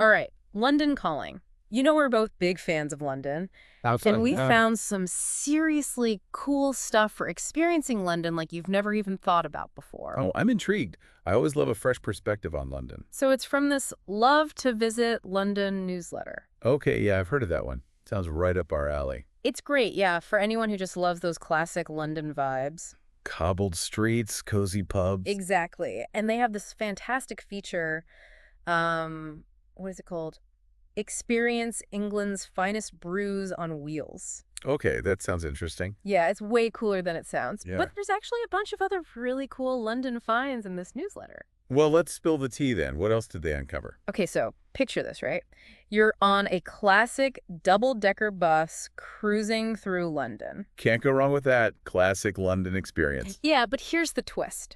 All right, London Calling. You know we're both big fans of London, and Outside. we found some seriously cool stuff for experiencing London like you've never even thought about before. Oh, I'm intrigued. I always love a fresh perspective on London. So it's from this Love to Visit London newsletter. Okay, yeah, I've heard of that one. Sounds right up our alley. It's great, yeah, for anyone who just loves those classic London vibes. Cobbled streets, cozy pubs. Exactly. And they have this fantastic feature, what is it called? Experience England's finest brews on wheels. Okay, that sounds interesting. Yeah, it's way cooler than it sounds. Yeah. But there's actually a bunch of other really cool London finds in this newsletter. Well, let's spill the tea then. What else did they uncover? Okay, so picture this, right? You're on a classic double-decker bus cruising through London. Can't go wrong with that. Classic London experience. Yeah, but here's the twist.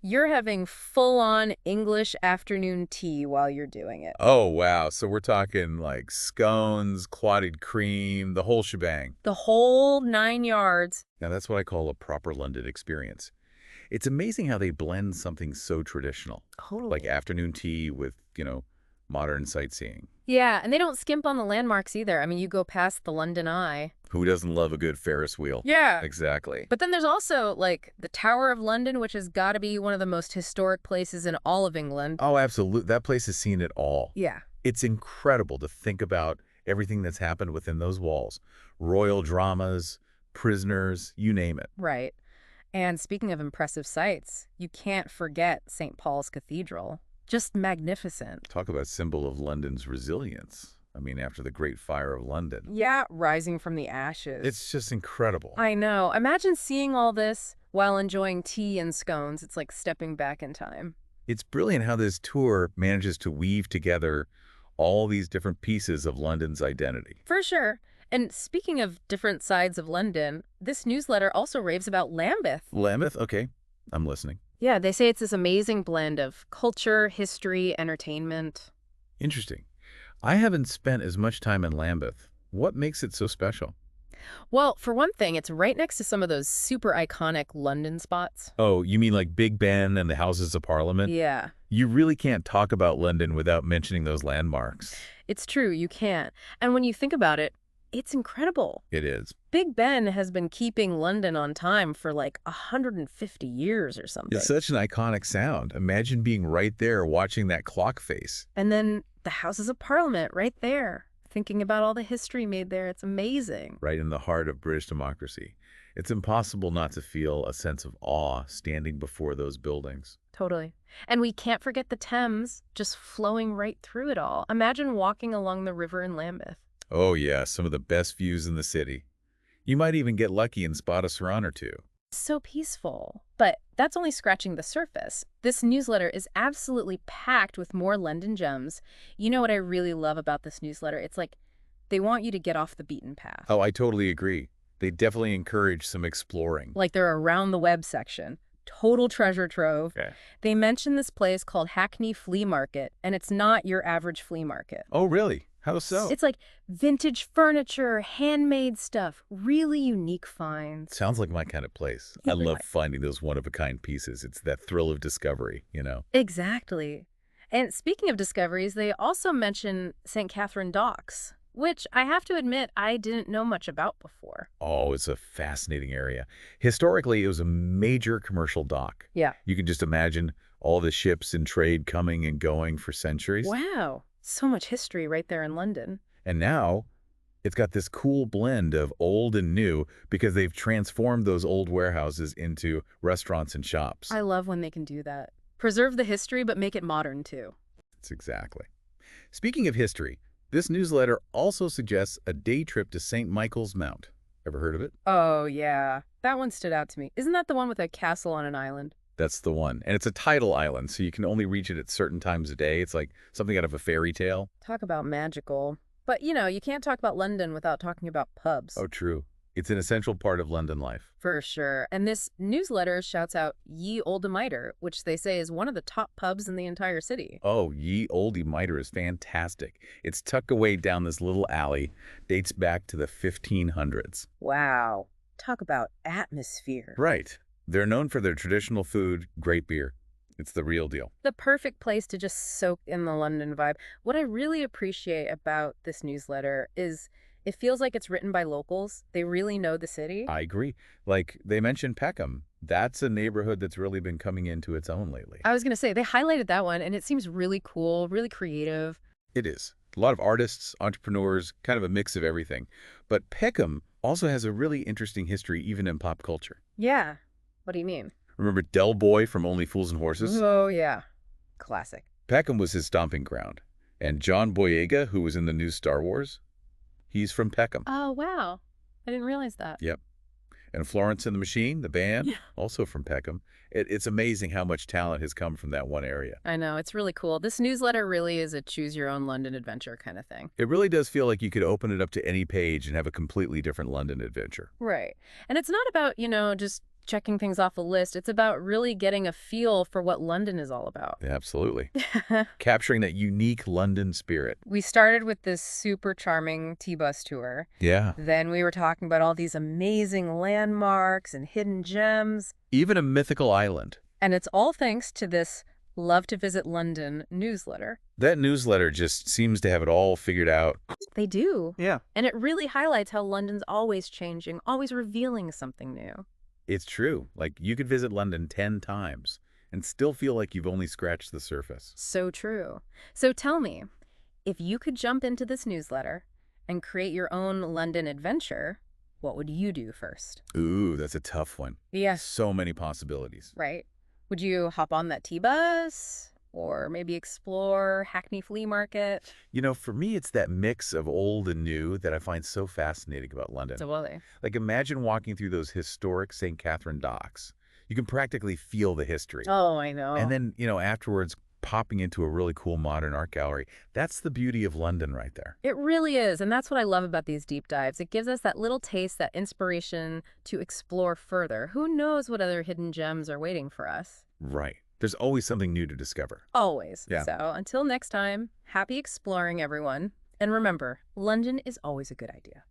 You're having full-on English afternoon tea while you're doing it. Oh, wow. So we're talking like scones, clotted cream, the whole shebang. The whole 9 yards. Now, that's what I call a proper London experience. It's amazing how they blend something so traditional, Totally. like afternoon tea with, modern sightseeing. Yeah, and they don't skimp on the landmarks either. I mean, you go past the London Eye. Who doesn't love a good Ferris wheel? Yeah. Exactly. But then there's also, like, the Tower of London, which has got to be one of the most historic places in all of England. Oh, absolutely. That place has seen it all. Yeah. It's incredible to think about everything that's happened within those walls. Royal dramas, prisoners, you name it. Right. And speaking of impressive sights, you can't forget St. Paul's Cathedral. Just magnificent. Talk about symbol of London's resilience. I mean, after the Great Fire of London. Yeah, rising from the ashes. It's just incredible. I know. Imagine seeing all this while enjoying tea and scones. It's like stepping back in time. It's brilliant how this tour manages to weave together all these different pieces of London's identity. For sure. And speaking of different sides of London, this newsletter also raves about Lambeth. Lambeth? Okay, I'm listening. Yeah, they say it's this amazing blend of culture, history, entertainment. Interesting. I haven't spent as much time in Lambeth. What makes it so special? Well, for one thing, it's right next to some of those super iconic London spots. Oh, you mean like Big Ben and the Houses of Parliament? Yeah, You really can't talk about London without mentioning those landmarks. it's true, you can't. And when you think about it, it's incredible. It is. Big Ben has been keeping London on time for like 150 years or something. It's such an iconic sound. Imagine being right there watching that clock face. And then the Houses of Parliament right there. Thinking about all the history made there, it's amazing. Right in the heart of British democracy. It's impossible not to feel a sense of awe standing before those buildings. Totally. And we can't forget the Thames just flowing right through it all. Imagine walking along the river in Lambeth. Oh yeah, some of the best views in the city. You might even get lucky and spot a swan or two. So peaceful. But that's only scratching the surface. This newsletter is absolutely packed with more London gems. You know what I really love about this newsletter? It's like they want you to get off the beaten path. Oh, I totally agree. They definitely encourage some exploring. Like their around the web section. Total treasure trove. Okay. They mention this place called Hackney Flea Market, and it's not your average flea market. Oh, really? How so? It's like vintage furniture, handmade stuff, really unique finds. Sounds like my kind of place. I love finding those one-of-a-kind pieces. It's that thrill of discovery. Exactly. And speaking of discoveries, they also mention St. Catherine Docks, which I have to admit I didn't know much about before. Oh, it's a fascinating area. Historically, it was a major commercial dock. Yeah. You can just imagine all the ships in trade coming and going for centuries. Wow. So much history right there in London. And now, it's got this cool blend of old and new because they've transformed those old warehouses into restaurants and shops. I love when they can do that. Preserve the history, but make it modern too. That's exactly. Speaking of history, this newsletter also suggests a day trip to St. Michael's Mount. Ever heard of it? Oh, yeah. That one stood out to me. Isn't that the one with a castle on an island? That's the one. And it's a tidal island, so you can only reach it at certain times of day. It's like something out of a fairy tale. Talk about magical. But, you can't talk about London without talking about pubs. Oh, true. It's an essential part of London life. For sure. And this newsletter shouts out Ye Olde Mitre, which they say is one of the top pubs in the entire city. Oh, Ye Olde Mitre is fantastic. It's tucked away down this little alley, dates back to the 1500s. Wow. Talk about atmosphere. Right. They're known for their traditional food, great beer. It's the real deal. The perfect place to just soak in the London vibe. What I really appreciate about this newsletter is it feels like it's written by locals. They really know the city. I agree. Like they mentioned Peckham. That's a neighborhood that's really been coming into its own lately. I was going to say, they highlighted that one, and it seems really cool, really creative. It is. A lot of artists, entrepreneurs, kind of a mix of everything. But Peckham also has a really interesting history, even in pop culture. Yeah. What do you mean? Remember Del Boy from Only Fools and Horses? Oh, yeah. Classic. Peckham was his stomping ground. And John Boyega, who was in the new Star Wars, he's from Peckham. Oh, wow. I didn't realize that. Yep. And Florence and the Machine, the band, Yeah. also from Peckham. It's amazing how much talent has come from that one area. I know. It's really cool. This newsletter really is a choose your own London adventure kind of thing. It really does feel like you could open it up to any page and have a completely different London adventure. Right. And it's not about, just checking things off a list. It's about really getting a feel for what London is all about. Yeah, absolutely. Capturing that unique London spirit. We started with this super charming T-bus tour. Yeah. Then we were talking about all these amazing landmarks and hidden gems. Even a mythical island. And it's all thanks to this Love to Visit London newsletter. That newsletter just seems to have it all figured out. They do. Yeah. And it really highlights how London's always changing, always revealing something new. It's true. Like, you could visit London 10 times and still feel like you've only scratched the surface. So true. So tell me, if you could jump into this newsletter and create your own London adventure, what would you do first? Ooh, that's a tough one. Yes. So many possibilities. Right. Would you hop on that T-bus? Or maybe explore Hackney Flea Market? For me, it's that mix of old and new that I find so fascinating about London. Totally. Like, imagine walking through those historic St. Catherine docks. You can practically feel the history. Oh, I know. And then, afterwards, popping into a really cool modern art gallery. That's the beauty of London right there. It really is. And that's what I love about these deep dives. It gives us that little taste, that inspiration to explore further. Who knows what other hidden gems are waiting for us? Right. There's always something new to discover. Always. Yeah. So until next time, happy exploring, everyone. And remember, London is always a good idea.